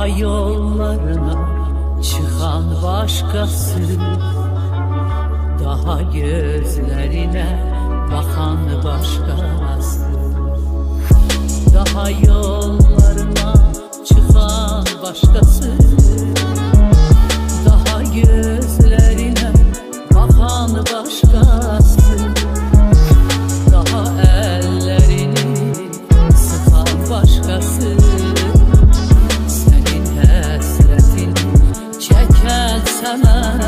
Daha yollarına çıkan başkası, daha gözlerine bakan başkası. Daha yollarına çıkan başkası, daha gözlerine bakan başkası. Daha ellerini sıkan başkası. Senin hasretini çeken sevmem.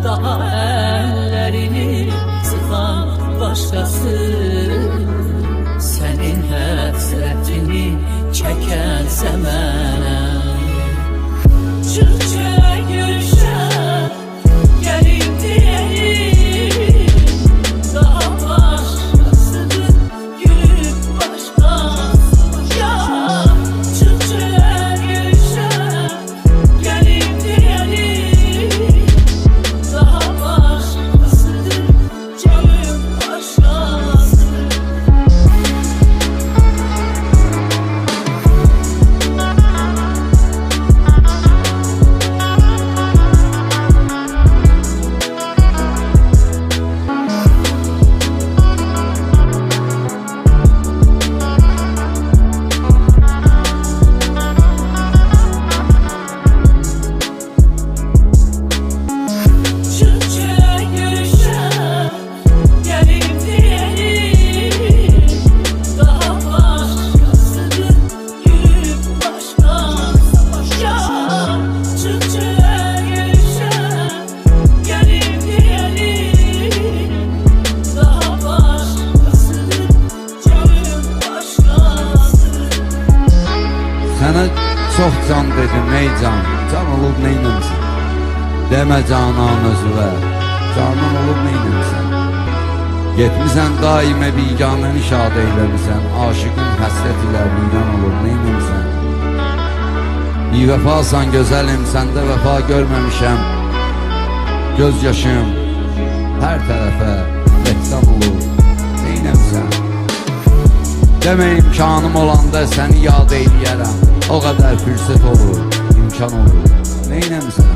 Daha ellerini sıkan başkası. Senin hasretini çeken sevmem. Çılça gülüşe gelin diyelim, daha başkasıdır gülüp başkası. Ya çılça gülüşe gelin diyelim, daha başkasıdır gülüp başkası. Sənə çox can dedim ey can, can olub neynəmsən? Demə canan özüvə, canan olub neynəmsən? Getmisən daimə biganəni şad eyləmisən, aşıqın həsrət ilə viran olub neynəmsən? Bivəfasan gözəlim, səndə vəfa görməmişəm. Göz yaşım hər tərəfə lehsan olub neynəmsən? Demə imkanım olanda səni yad eyləyərəm. O qədər fürsət olur, imkan olur, neynəmsən?